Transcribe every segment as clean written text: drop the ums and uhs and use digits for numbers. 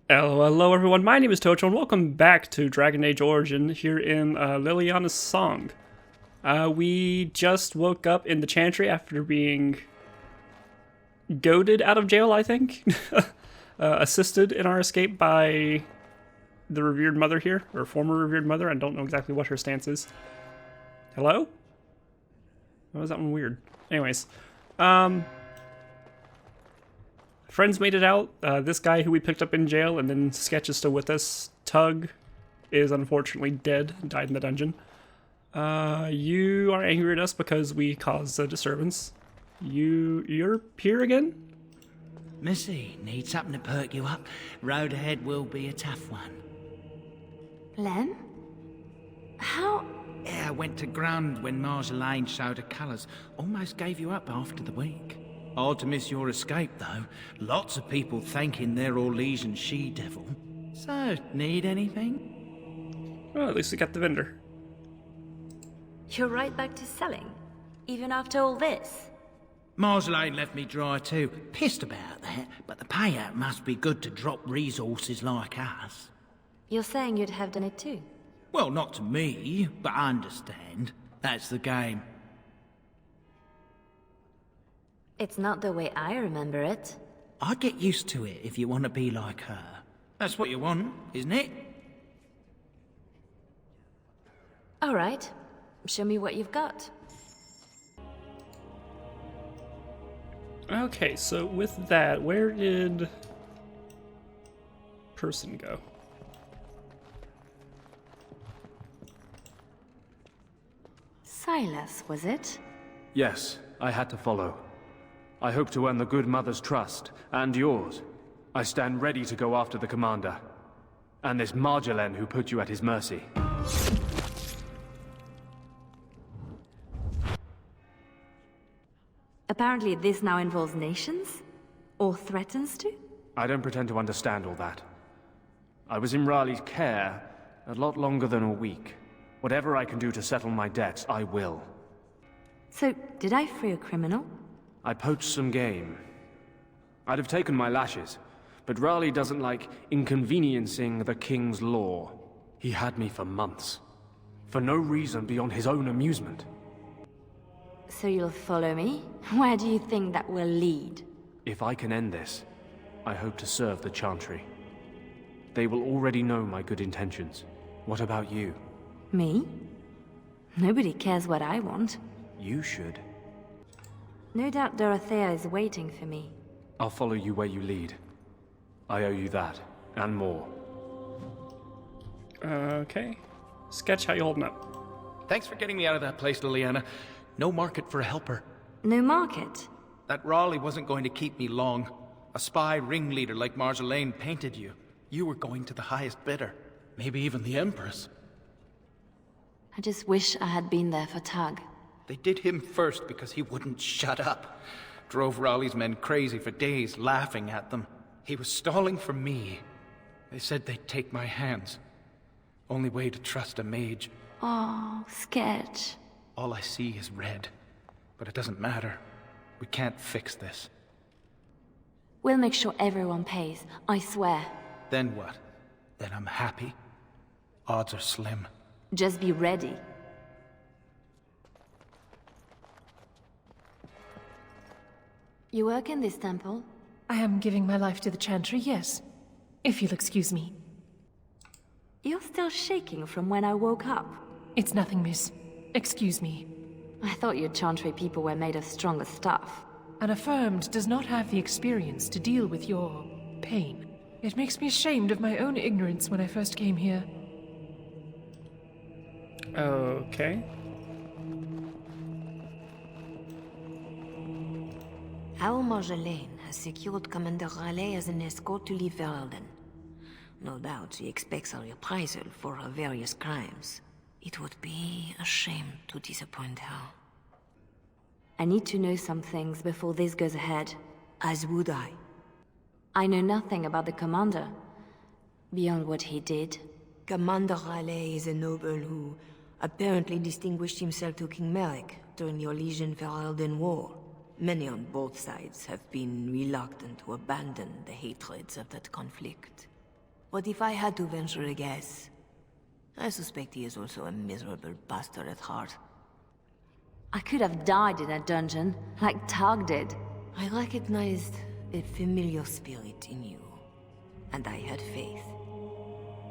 Hello everyone, my name is Tocho and welcome back to Dragon Age Origin here in Leilana's Song. We just woke up in the Chantry after being goaded out of jail, I think. Assisted in our escape by the revered mother here, or former revered mother. I don't know exactly what her stance is. Hello? Why was that one weird? Anyways, friends made it out. This guy who we picked up in jail, and then Sketch is still with us. Tug is unfortunately dead, died in the dungeon. You are angry at us because we caused a disturbance. You're here again? Missy, need something to perk you up? Road ahead will be a tough one. Len? How? Yeah, I went to ground when Marjolaine showed her colours. Almost gave you up after the week. Hard to miss your escape, though. Lots of people thanking their Orlesian she-devil. So, need anything? Well, at least we got the vendor. You're right back to selling? Even after all this? Marjolaine left me dry too. Pissed about that, but the payout must be good to drop resources like us. You're saying you'd have done it too? Well, not to me, but I understand. That's the game. It's not the way I remember it. I'd get used to it if you want to be like her. That's what you want, isn't it? All right. Show me what you've got. Okay, so with that, where did person go? Silas, was it? Yes, I had to follow. I hope to earn the good mother's trust, and yours. I stand ready to go after the commander. And this Marjolaine who put you at his mercy. Apparently this now involves nations? Or threatens to? I don't pretend to understand all that. I was in Raleigh's care a lot longer than a week. Whatever I can do to settle my debts, I will. So, did I free a criminal? I poached some game. I'd have taken my lashes, but Raleigh doesn't like inconveniencing the king's law. He had me for months. For no reason beyond his own amusement. So you'll follow me? Where do you think that will lead? If I can end this, I hope to serve the Chantry. They will already know my good intentions. What about you? Me? Nobody cares what I want. You should. No doubt Dorothea is waiting for me. I'll follow you where you lead. I owe you that, and more. Okay. Sketch, how you holding up? Thanks for getting me out of that place, Leilana. No market for a helper. No market? That Raleigh wasn't going to keep me long. A spy ringleader like Marjolaine painted you. You were going to the highest bidder. Maybe even the Empress. I just wish I had been there for Tug. They did him first because he wouldn't shut up. Drove Raleigh's men crazy for days, laughing at them. He was stalling for me. They said they'd take my hands. Only way to trust a mage. Oh, Sketch. All I see is red. But it doesn't matter. We can't fix this. We'll make sure everyone pays, I swear. Then what? Then I'm happy? Odds are slim. Just be ready. You work in this temple? I am giving my life to the Chantry, yes. If you'll excuse me. You're still shaking from when I woke up. It's nothing, miss. Excuse me. I thought you Chantry people were made of stronger stuff. An affirmed does not have the experience to deal with your pain. It makes me ashamed of my own ignorance when I first came here. Okay. Our Marjolaine has secured Commander Raleigh as an escort to leave Veralden. No doubt she expects a reprisal for her various crimes. It would be a shame to disappoint her. I need to know some things before this goes ahead. As would I. I know nothing about the commander, beyond what he did. Commander Raleigh is a noble who apparently distinguished himself to King Merrick during the Orlesian-Veralden War. Many on both sides have been reluctant to abandon the hatreds of that conflict. But if I had to venture a guess, I suspect he is also a miserable bastard at heart. I could have died in a dungeon, like Tug did. I recognized a familiar spirit in you, and I had faith.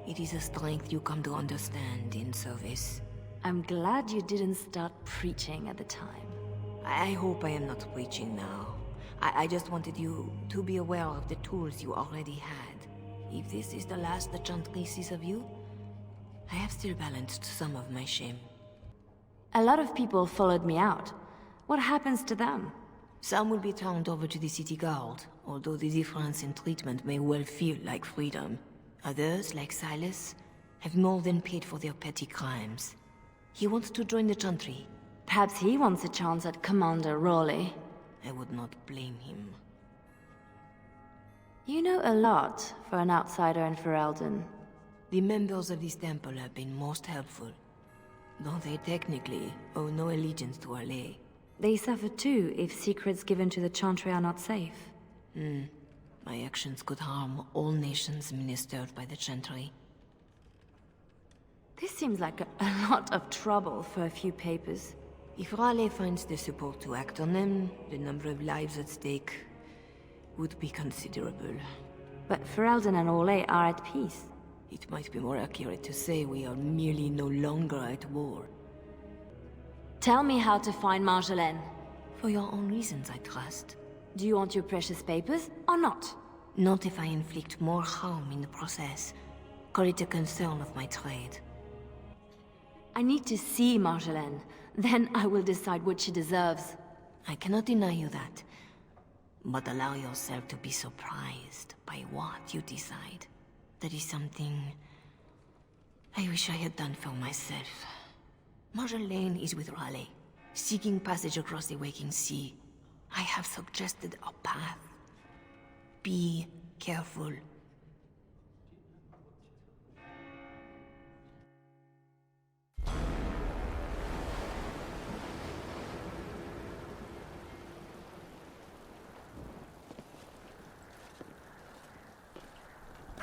It is a strength you come to understand in service. I'm glad you didn't start preaching at the time. I hope I am not preaching now. I just wanted you to be aware of the tools you already had. If this is the last the Chantry sees of you, I have still balanced some of my shame. A lot of people followed me out. What happens to them? Some will be turned over to the city guard, although the difference in treatment may well feel like freedom. Others, like Silas, have more than paid for their petty crimes. He wants to join the Chantry. Perhaps he wants a chance at Commander Raleigh. I would not blame him. You know a lot for an outsider in Ferelden. The members of this temple have been most helpful, though they technically owe no allegiance to Raleigh. They suffer too if secrets given to the Chantry are not safe. My actions could harm all nations ministered by the Chantry. This seems like a lot of trouble for a few papers. If Raleigh finds the support to act on them, the number of lives at stake would be considerable. But Ferelden and Raleigh are at peace. It might be more accurate to say we are merely no longer at war. Tell me how to find Marjolaine. For your own reasons, I trust. Do you want your precious papers, or not? Not if I inflict more harm in the process. Call it a concern of my trade. I need to see Marjolaine. Then I will decide what she deserves. I cannot deny you that. But allow yourself to be surprised by what you decide. That is something I wish I had done for myself. Marjolaine is with Raleigh, seeking passage across the waking sea. I have suggested a path. Be careful.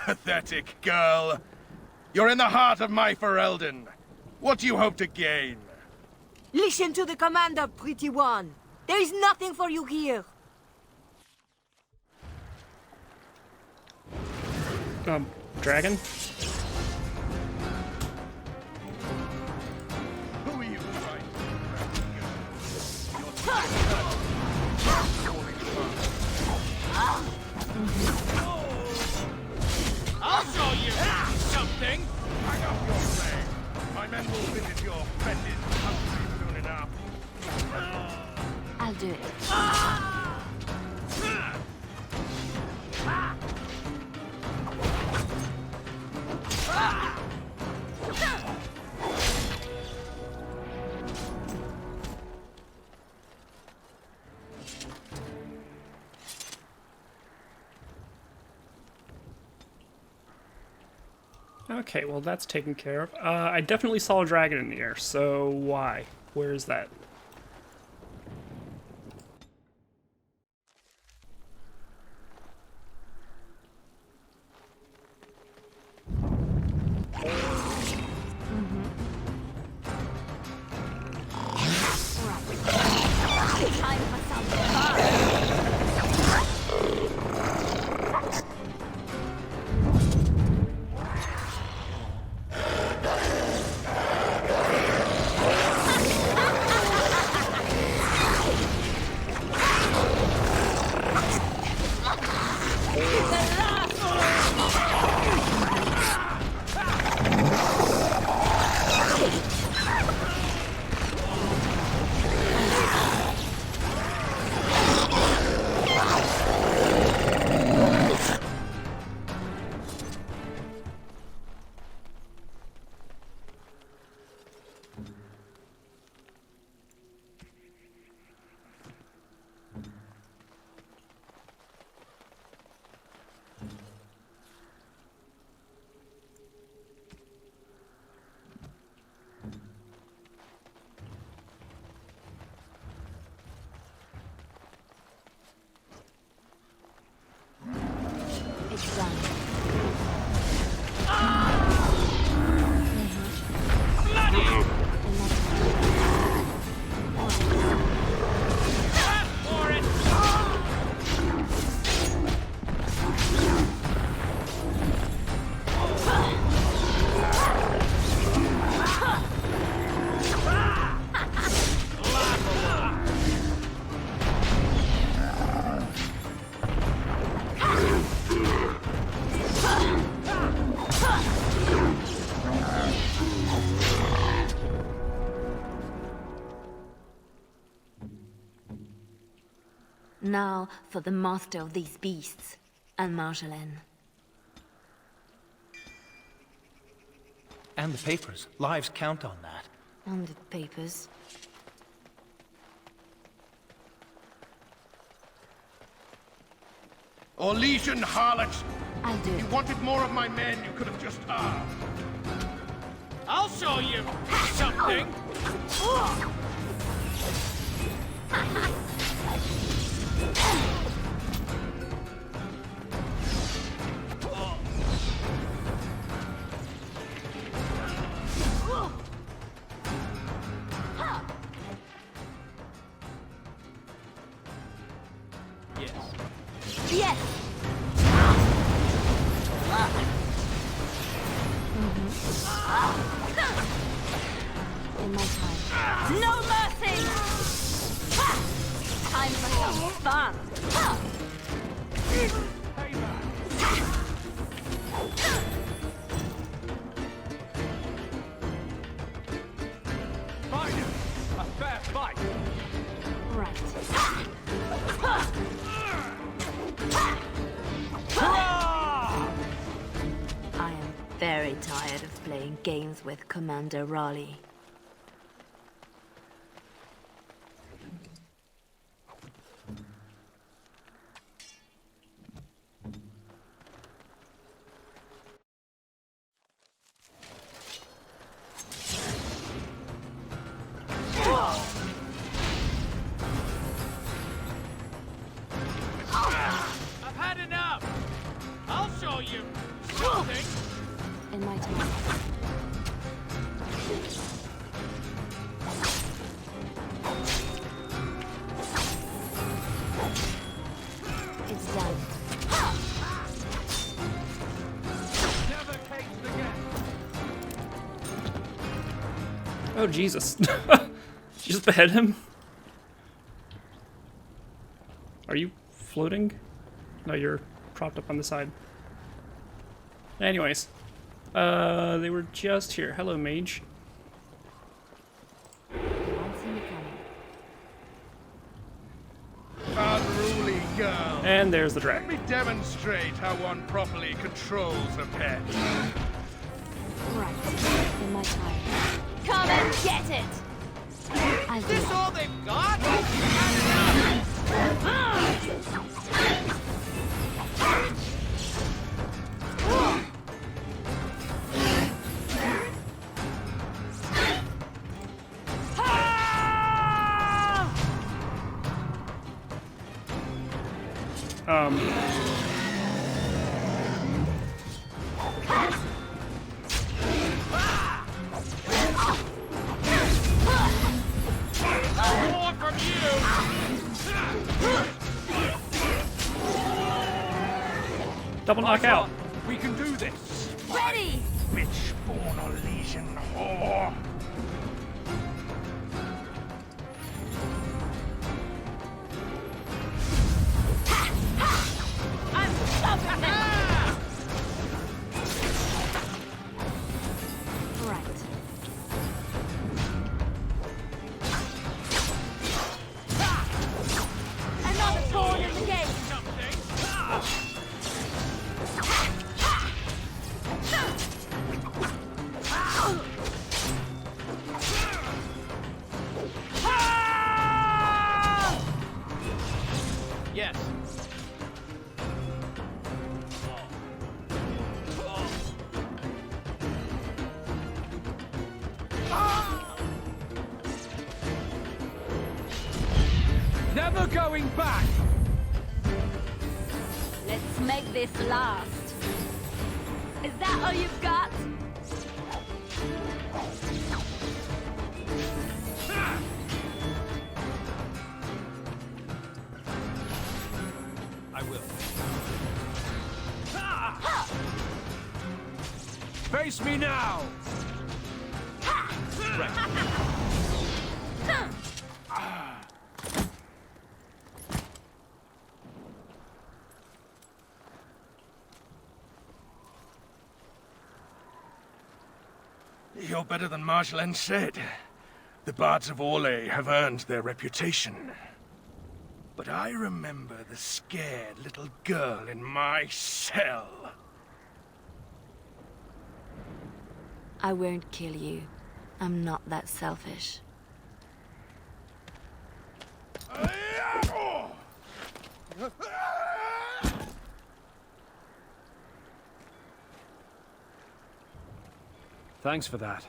Pathetic girl. You're in the heart of my Ferelden. What do you hope to gain? Listen to the commander, pretty one. There is nothing for you here. Dragon? Who are you, right? I'll show you something! Hang up your leg. My men will visit your friended country soon enough. I'll do it. Okay, well that's taken care of. I definitely saw a dragon in the air, so why? Where is that? Time for some fun. It's done. now for the master of these beasts, and Marjolaine. And the papers. Lives count on that. And the papers. Orlesian harlot! I'll do You it. wanted more of my men, you could have just asked. I'll show you something. Yes! In my time. No mercy! Time for some fun! A fair fight! Right. I am very tired of playing games with Commander Raleigh. I've had enough. I'll show you something. In my time. It's done. Never caged again. Oh, Jesus. Just behead him? Are you floating? No, you're propped up on the side. Anyways. They were just here. Hello, mage. I've seen it coming. Unruly girl. And there's the Let dragon. me demonstrate how one properly controls a pet. Right. In my time. Come and get it! I'll do This it. all they've got? Had more from you. Double knockout. We can do this. Ready! Witch-born Orlesian whore. I'm stopping them! Right. Another pawn in the game! Yes. Never going back! Let's make this last. Is that all you've got? I will. Face me now! You're better than Marjolaine said. The bards of Orlais have earned their reputation. But I remember the scared little girl in my cell. I won't kill you. I'm not that selfish. Thanks for that.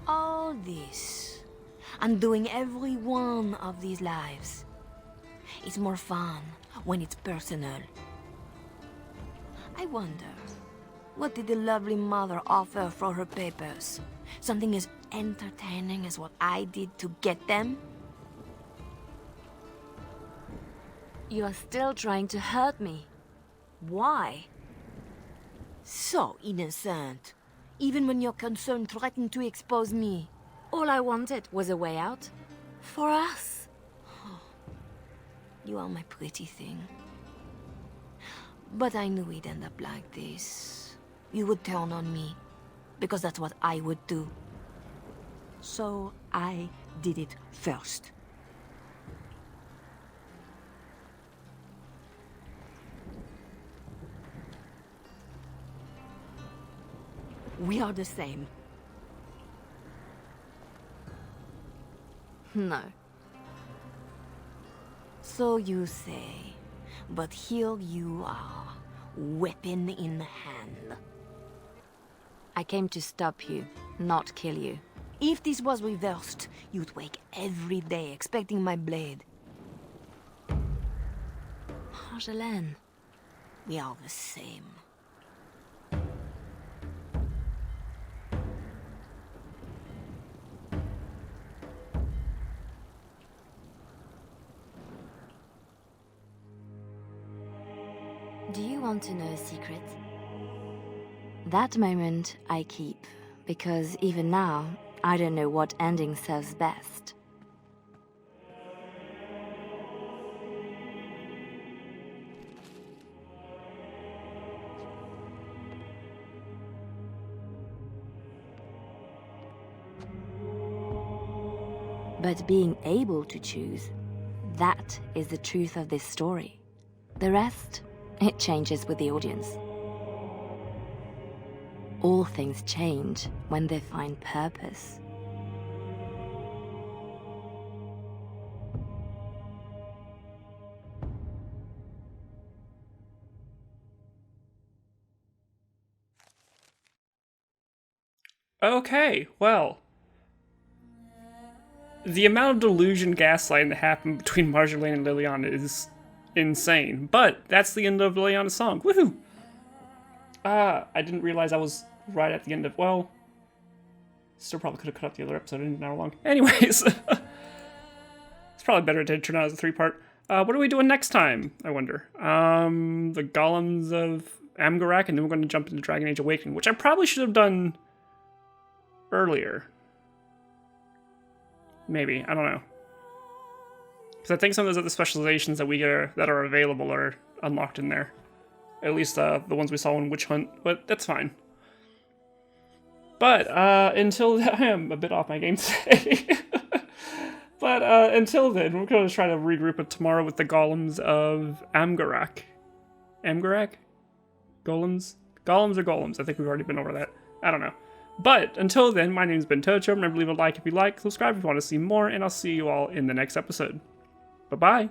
All this, undoing every one of these lives. It's more fun when it's personal. I wonder, what did the lovely mother offer for her papers? Something as entertaining as what I did to get them? You are still trying to hurt me. Why? So innocent. Even when your concern threatened to expose me. All I wanted was a way out. For us. You are my pretty thing. But I knew we'd end up like this. You would turn on me. Because that's what I would do. So I did it first. We are the same. No. So you say, but here you are, weapon in hand. I came to stop you, not kill you. If this was reversed, you'd wake every day expecting my blade. Marjolaine, we are the same. Do you want to know a secret? That moment I keep, because even now, I don't know what ending serves best. But being able to choose, that is the truth of this story. The rest, it changes with the audience. All things change when they find purpose. Okay, well. The amount of delusion gaslighting that happened between Marjolaine and Leilana is insane. But that's the end of Leilana's song. Woohoo! I didn't realize I was right at the end of, well, still probably could have cut up the other episode, I didn't know how long. Anyways, it's probably better to turn out as a 3-part. What are we doing next time, I wonder? The Golems of Amgarak, and then we're going to jump into Dragon Age Awakening, which I probably should have done earlier. Maybe, I don't know. Because I think some of those other specializations that that are available are unlocked in there. At least the ones we saw in Witch Hunt, but that's fine. But until then, I am a bit off my game today. But until then, we're going to try to regroup it tomorrow with the Golems of Amgarak. Amgarak? Golems? Golems or Golems? I think we've already been over that. I don't know. But until then, my name's been Tocho. Remember to leave a like if you like, subscribe if you want to see more, and I'll see you all in the next episode. Bye-bye.